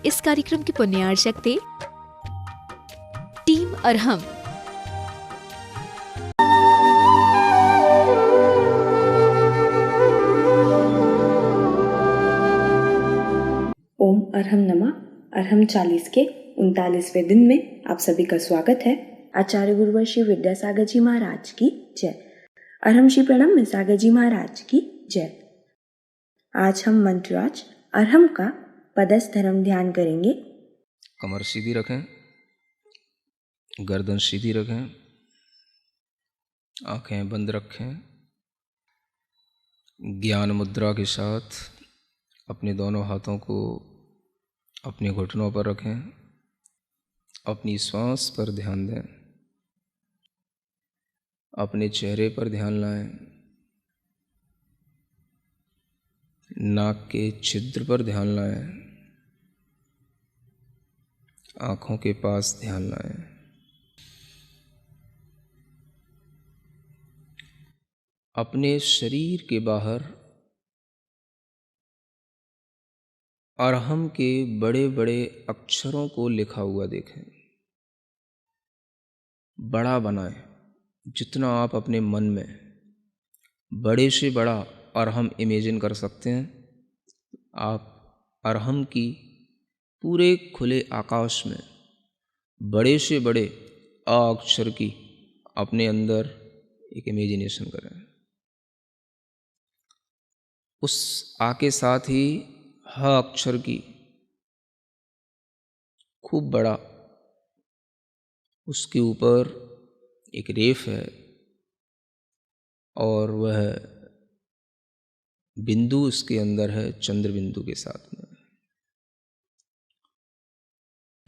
इस कार्यक्रम के पुण्यार्चक थे टीम अरहम। ओम अरहम नमा। अरहम 40 के 39वें दिन में आप सभी का स्वागत है। आचार्य गुरुवर श्री विद्यासागर जी महाराज की जय। अरहम श्री प्रणम में सागर जी महाराज की जय। आज हम मंत्रराज अरहम का पदस्थ धर्म ध्यान करेंगे। कमर सीधी रखें, गर्दन सीधी रखें, आंखें बंद रखें। ज्ञान मुद्रा के साथ अपने दोनों हाथों को अपने घुटनों पर रखें। अपनी श्वास पर ध्यान दें, अपने चेहरे पर ध्यान लाएं, नाक के छिद्र पर ध्यान लाएं, आँखों के पास ध्यान लाएं। अपने शरीर के बाहर अरहम के बड़े बड़े अक्षरों को लिखा हुआ देखें। बड़ा बनाएं, जितना आप अपने मन में बड़े से बड़ा अरहम इमेजिन कर सकते हैं। आप अरहम की पूरे खुले आकाश में बड़े से बड़े अ अक्षर की अपने अंदर एक इमेजिनेशन करें। उस आ के साथ ही ह अक्षर की खूब बड़ा उसके ऊपर एक रेफ है और वह बिंदु उसके अंदर है चंद्र बिंदु के साथ में।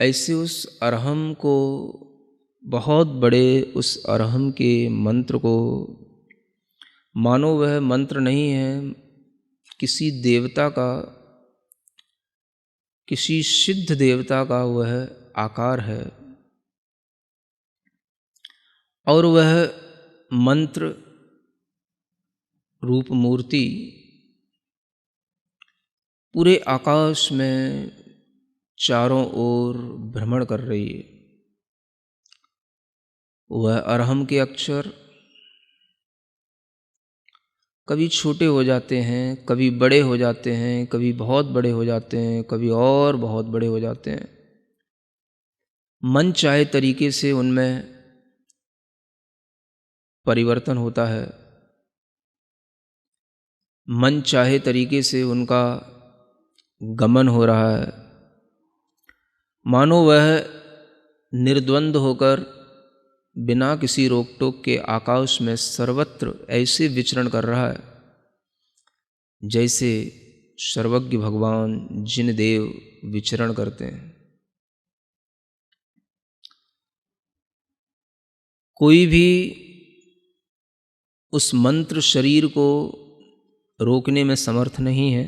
ऐसे उस अरहम को, बहुत बड़े उस अरहम के मंत्र को मानो वह मंत्र नहीं है, किसी देवता का, किसी सिद्ध देवता का वह आकार है और वह मंत्र रूप मूर्ति पूरे आकाश में चारों ओर भ्रमण कर रही है। वह अरहम के अक्षर कभी छोटे हो जाते हैं, कभी बड़े हो जाते हैं, कभी बहुत बड़े हो जाते हैं, कभी और बहुत बड़े हो जाते हैं। मन चाहे तरीके से उनमें परिवर्तन होता है, मन चाहे तरीके से उनका गमन हो रहा है। मानो वह निर्द्वंद होकर बिना किसी रोक टोक के आकाश में सर्वत्र ऐसे विचरण कर रहा है जैसे सर्वज्ञ भगवान जिन देव विचरण करते हैं। कोई भी उस मंत्र शरीर को रोकने में समर्थ नहीं है।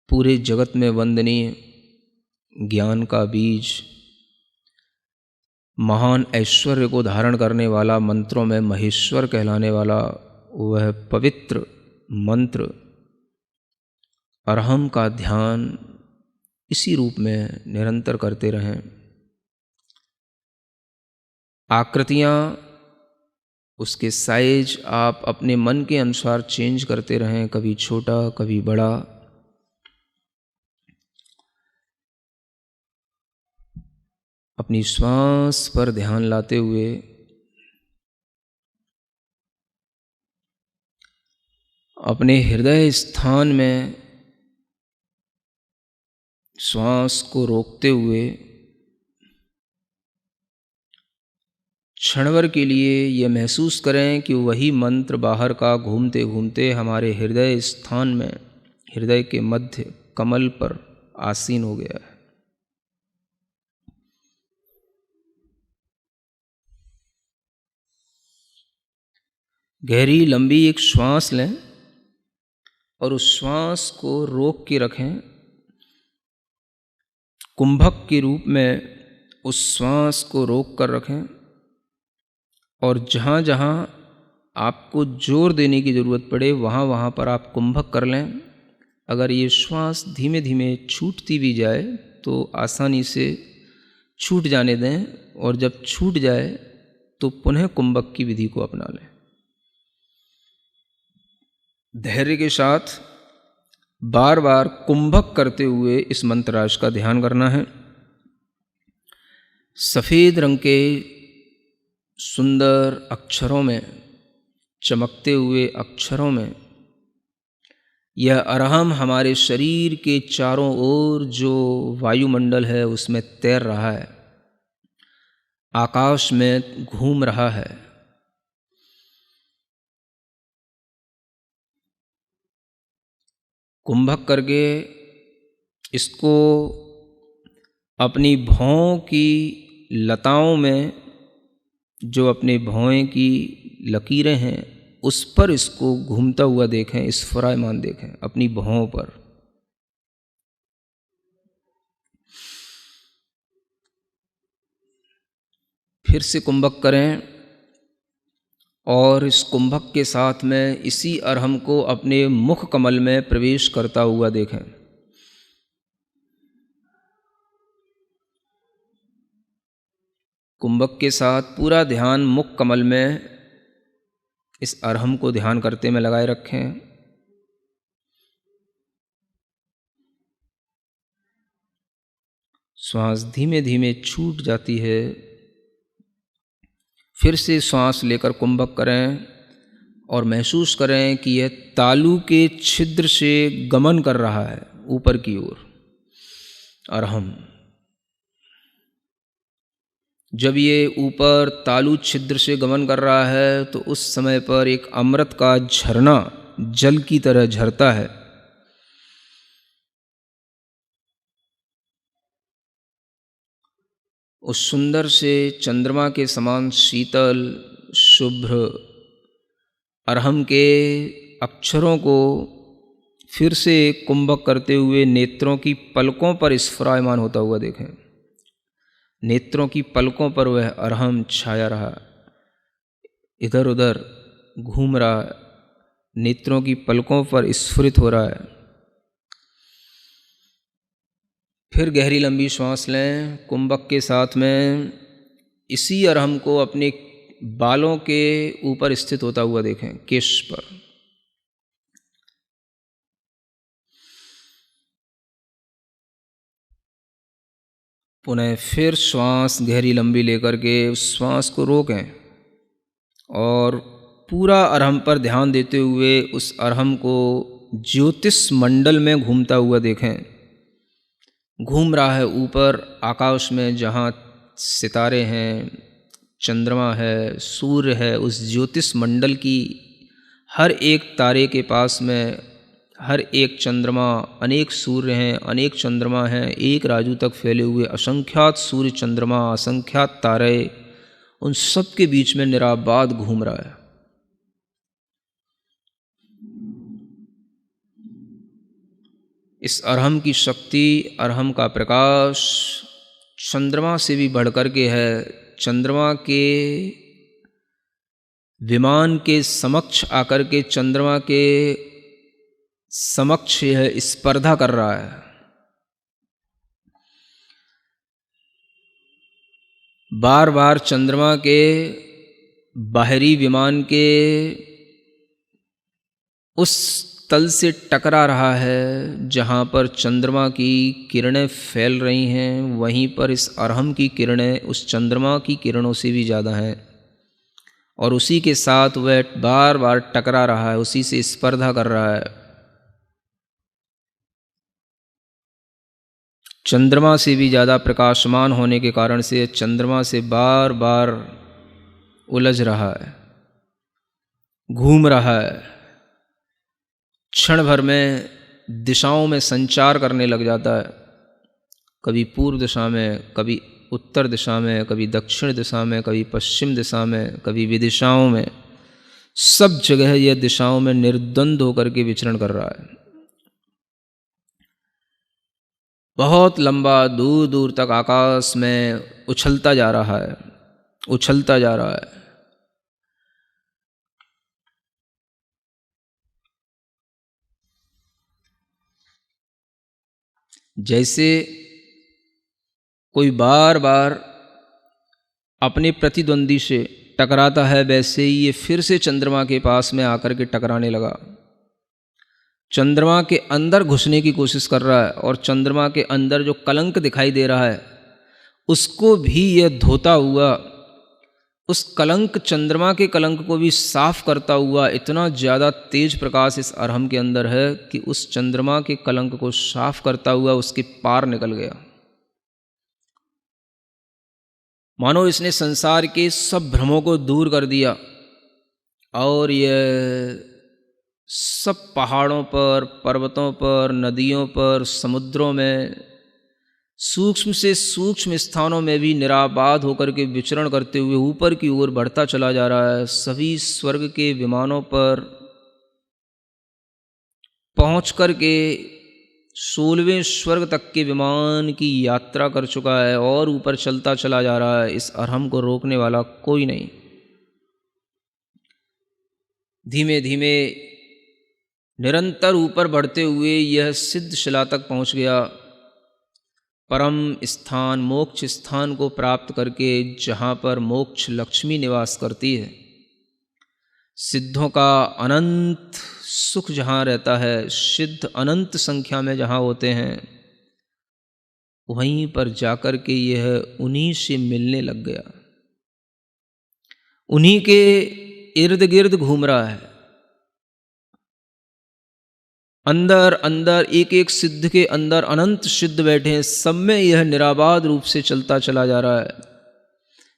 पूरे जगत में वंदनीय ज्ञान का बीज, महान ऐश्वर्य को धारण करने वाला, मंत्रों में महेश्वर कहलाने वाला वह पवित्र मंत्र अरहम का ध्यान इसी रूप में निरंतर करते रहें। आकृतियाँ, उसके साइज आप अपने मन के अनुसार चेंज करते रहें, कभी छोटा कभी बड़ा। अपनी श्वास पर ध्यान लाते हुए अपने हृदय स्थान में श्वास को रोकते हुए क्षणभर के लिए यह महसूस करें कि वही मंत्र बाहर का घूमते घूमते हमारे हृदय स्थान में, हृदय के मध्य कमल पर आसीन हो गया है। गहरी लंबी एक श्वास लें और उस श्वास को रोक के रखें। कुंभक के रूप में उस श्वास को रोक कर रखें और जहाँ जहाँ आपको जोर देने की ज़रूरत पड़े वहाँ वहाँ पर आप कुंभक कर लें। अगर ये श्वास धीमे धीमे छूटती भी जाए तो आसानी से छूट जाने दें, और जब छूट जाए तो पुनः कुंभक की विधि को अपना लें। धैर्य के साथ बार बार कुंभक करते हुए इस मंत्रराज का ध्यान करना है। सफ़ेद रंग के सुंदर अक्षरों में, चमकते हुए अक्षरों में यह अरहम हमारे शरीर के चारों ओर जो वायुमंडल है उसमें तैर रहा है, आकाश में घूम रहा है। कुंभक करके इसको अपनी भौं की लताओं में, जो अपने भौं की लकीरें हैं उस पर इसको घूमता हुआ देखें, स्फुरायमान देखें अपनी भौं पर। फिर से कुंभक करें और इस कुंभक के साथ में इसी अरहम को अपने मुख कमल में प्रवेश करता हुआ देखें। कुंभक के साथ पूरा ध्यान मुख कमल में इस अरहम को ध्यान करते में लगाए रखें। श्वास धीमे धीमे छूट जाती है। फिर से श्वास लेकर कुंभक करें और महसूस करें कि यह तालू के छिद्र से गमन कर रहा है ऊपर की ओर अरहम। जब ये ऊपर तालु छिद्र से गमन कर रहा है तो उस समय पर एक अमृत का झरना जल की तरह झरता है। उस सुंदर से चंद्रमा के समान शीतल शुभ्र अरहम के अक्षरों को फिर से कुंभक करते हुए नेत्रों की पलकों पर स्फुरायमान होता हुआ देखें। नेत्रों की पलकों पर वह अरहम छाया रहा, इधर उधर घूम रहा है, नेत्रों की पलकों पर स्फुरित हो रहा है। फिर गहरी लंबी श्वास लें। कुंभक के साथ में इसी अरहम को अपने बालों के ऊपर स्थित होता हुआ देखें, केश पर। पुनः फिर श्वास गहरी लंबी लेकर के उस श्वास को रोकें और पूरा अरहम पर ध्यान देते हुए उस अरहम को ज्योतिष मंडल में घूमता हुआ देखें। घूम रहा है ऊपर आकाश में, जहाँ सितारे हैं, चंद्रमा है, सूर्य है, उस ज्योतिष मंडल की हर एक तारे के पास में हर एक चंद्रमा, अनेक सूर्य हैं, अनेक चंद्रमा हैं, एक राजू तक फैले हुए असंख्यात सूर्य चंद्रमा, असंख्यात तारे, उन सब के बीच में निराबाद घूम रहा है। इस अरहम की शक्ति, अरहम का प्रकाश चंद्रमा से भी बढ़कर के है। चंद्रमा के विमान के समक्ष आकर के चंद्रमा के समक्ष यह स्पर्धा कर रहा है। बार बार चंद्रमा के बाहरी विमान के उस तल से टकरा रहा है जहाँ पर चंद्रमा की किरणें फैल रही हैं, वहीं पर इस अरहम की किरणें उस चंद्रमा की किरणों से भी ज़्यादा हैं और उसी के साथ वह बार बार टकरा रहा है, उसी से स्पर्धा कर रहा है। चंद्रमा से भी ज़्यादा प्रकाशमान होने के कारण से चंद्रमा से बार बार उलझ रहा है, घूम रहा है। क्षण भर में दिशाओं में संचार करने लग जाता है, कभी पूर्व दिशा में, कभी उत्तर दिशा में, कभी दक्षिण दिशा में, कभी पश्चिम दिशा में, कभी विदिशाओं में। सब जगह यह दिशाओं में निर्द्वंद होकर के विचरण कर रहा है। बहुत लंबा दूर दूर तक आकाश में उछलता जा रहा है, उछलता जा रहा है। जैसे कोई बार बार अपने प्रतिद्वंदी से टकराता है, वैसे ही ये फिर से चंद्रमा के पास में आकर के टकराने लगा। चंद्रमा के अंदर घुसने की कोशिश कर रहा है और चंद्रमा के अंदर जो कलंक दिखाई दे रहा है उसको भी यह धोता हुआ, उस कलंक, चंद्रमा के कलंक को भी साफ करता हुआ इतना ज़्यादा तेज प्रकाश इस अरहम के अंदर है कि उस चंद्रमा के कलंक को साफ करता हुआ उसके पार निकल गया। मानो इसने संसार के सब भ्रमों को दूर कर दिया और यह सब पहाड़ों पर, पर्वतों पर, नदियों पर, समुद्रों में, सूक्ष्म से सूक्ष्म स्थानों में भी निराबाद होकर के विचरण करते हुए ऊपर की ओर बढ़ता चला जा रहा है। सभी स्वर्ग के विमानों पर पहुंच कर के 16वें स्वर्ग तक के विमान की यात्रा कर चुका है और ऊपर चलता चला जा रहा है। इस अरहम को रोकने वाला कोई नहीं। धीमे धीमे निरंतर ऊपर बढ़ते हुए यह सिद्ध शिला तक पहुंच गया, परम स्थान, मोक्ष स्थान को प्राप्त करके, जहाँ पर मोक्ष लक्ष्मी निवास करती है। सिद्धों का अनंत सुख जहाँ रहता है, सिद्ध अनंत संख्या में जहाँ होते हैं, वहीं पर जाकर के यह उन्हीं से मिलने लग गया, उन्हीं के इर्द गिर्द घूम रहा है। अंदर अंदर एक एक सिद्ध के अंदर अनंत सिद्ध बैठे हैं, सब में यह निराबाद रूप से चलता चला जा रहा है।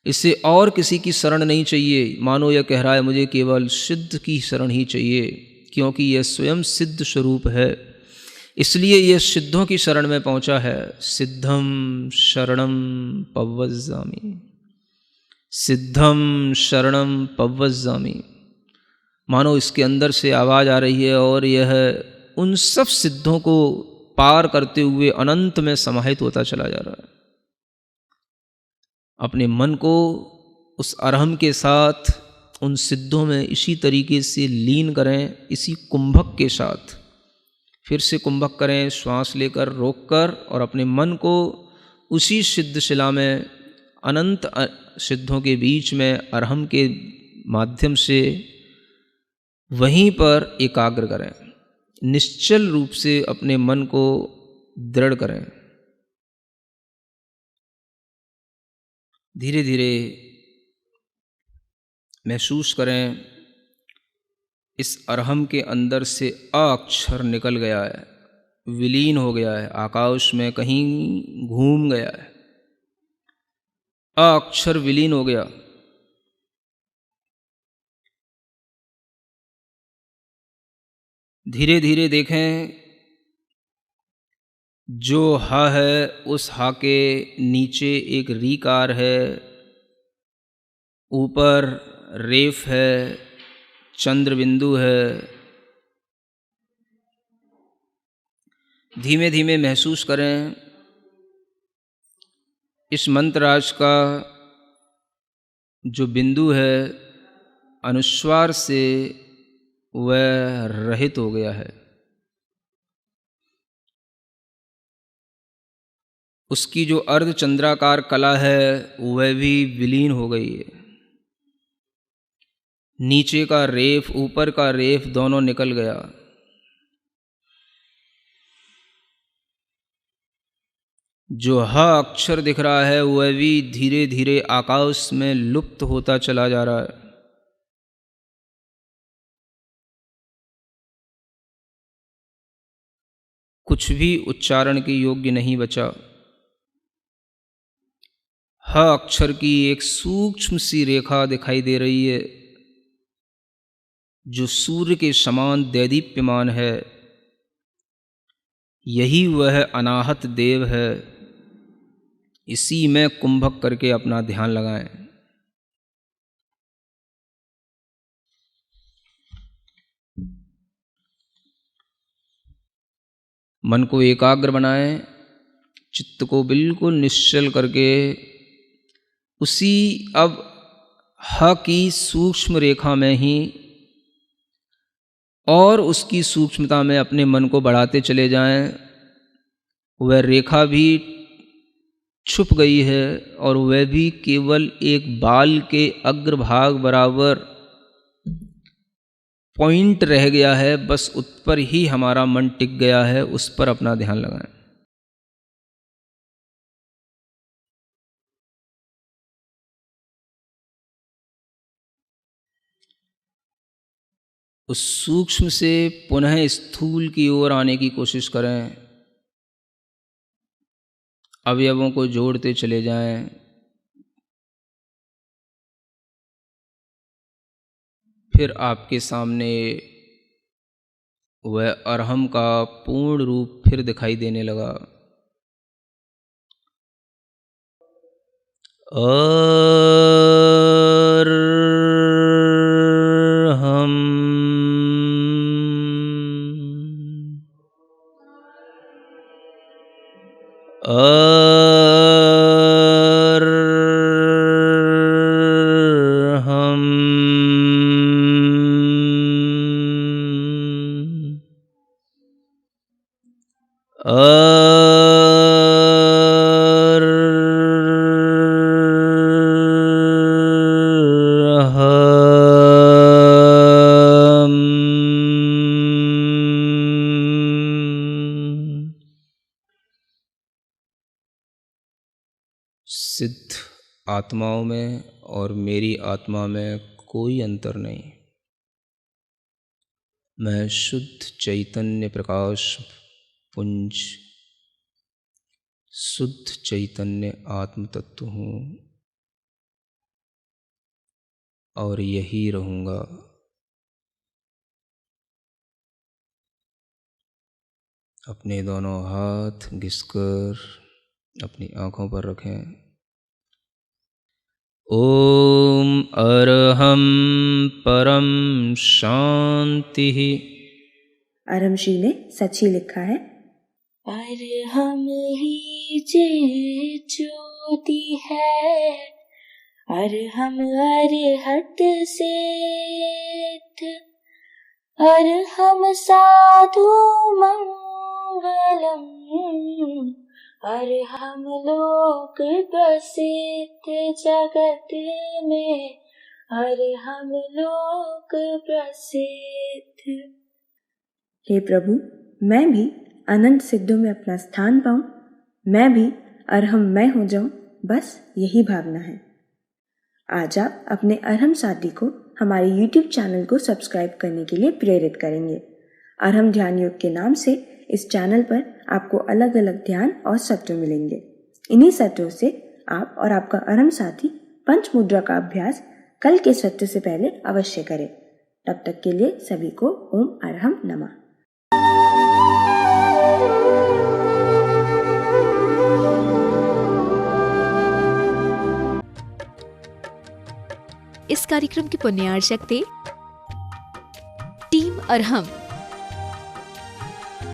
इसे और किसी की शरण नहीं चाहिए। मानो यह कह रहा है मुझे केवल सिद्ध की शरण ही चाहिए, क्योंकि यह स्वयं सिद्ध स्वरूप है, इसलिए यह सिद्धों की शरण में पहुंचा है। सिद्धम शरणम पव्वज्जामि, सिद्धम शरणम पव्वज्जामि। मानो इसके अंदर से आवाज़ आ रही है और यह उन सब सिद्धों को पार करते हुए अनंत में समाहित होता चला जा रहा है। अपने मन को उस अरहम के साथ उन सिद्धों में इसी तरीके से लीन करें, इसी कुंभक के साथ फिर से कुंभक करें, श्वास लेकर, रोककर, और अपने मन को उसी सिद्ध शिला में, अनंत सिद्धों के बीच में, अरहम के माध्यम से वहीं पर एकाग्र करें। निश्चल रूप से अपने मन को दृढ़ करें। धीरे धीरे महसूस करें इस अरहम के अंदर से अ अक्षर निकल गया है, विलीन हो गया है, आकाश में कहीं घूम गया है। अ अक्षर विलीन हो गया। धीरे धीरे देखें, जो हा है उस हा के नीचे एक रीकार है, ऊपर रेफ है, चंद्र बिंदु है। धीमे धीमे महसूस करें इस मंत्रराज का जो बिंदु है अनुस्वार से वह रहित हो गया है। उसकी जो अर्धचंद्राकार कला है वह भी विलीन हो गई है। नीचे का रेफ, ऊपर का रेफ दोनों निकल गया। जो ह अक्षर दिख रहा है वह भी धीरे धीरे आकाश में लुप्त होता चला जा रहा है। कुछ भी उच्चारण के योग्य नहीं बचा। ह अक्षर की एक सूक्ष्म सी रेखा दिखाई दे रही है जो सूर्य के समान दैदीप्यमान है। यही वह अनाहत देव है। इसी में कुंभक करके अपना ध्यान लगाएं। मन को एकाग्र बनाएं, चित्त को बिल्कुल निश्चल करके उसी अब ह की सूक्ष्म रेखा में ही और उसकी सूक्ष्मता में अपने मन को बढ़ाते चले जाएं। वह रेखा भी छुप गई है और वह भी केवल एक बाल के अग्रभाग बराबर पॉइंट रह गया है। बस उस पर ही हमारा मन टिक गया है, उस पर अपना ध्यान लगाएं। उस सूक्ष्म से पुनः स्थूल की ओर आने की कोशिश करें। अवयवों को जोड़ते चले जाएं। फिर आपके सामने वह अरहम का पूर्ण रूप फिर दिखाई देने लगा। अरहम अरहम सिद्ध आत्माओं में और मेरी आत्मा में कोई अंतर नहीं। मैं शुद्ध चैतन्य प्रकाश पुंज, शुद्ध चैतन्य आत्म तत्व हूँ और यही रहूँगा। अपने दोनों हाथ घिसकर अपनी आँखों पर रखें। ओम अरहम परम शांति। अरहम श्री ने सच ही लिखा है। अरहम ही जय ज्योति है, अरहम अरहत सिद्ध, अरहम साधु मंगलम, अरहम लोक प्रसिद्ध जगत में, अरहम लोक प्रसिद्ध। हे प्रभु, मैं भी अनंत सिद्धों में अपना स्थान पाऊं, मैं भी अरहम मैं हो जाऊं, बस यही भावना है। आज आप अपने अरहम साथी को हमारे YouTube चैनल को सब्सक्राइब करने के लिए प्रेरित करेंगे। अरहम ध्यान योग के नाम से इस चैनल पर आपको अलग अलग ध्यान और सत्र मिलेंगे। इन्हीं सत्रों से आप और आपका अरहम साथी पंच मुद्रा का अभ्यास कल के सत्र से पहले अवश्य करें। तब तक के लिए सभी को ओम अरहम नमः। इस कार्यक्रम की पुण्यार्चक थे टीम अरहम।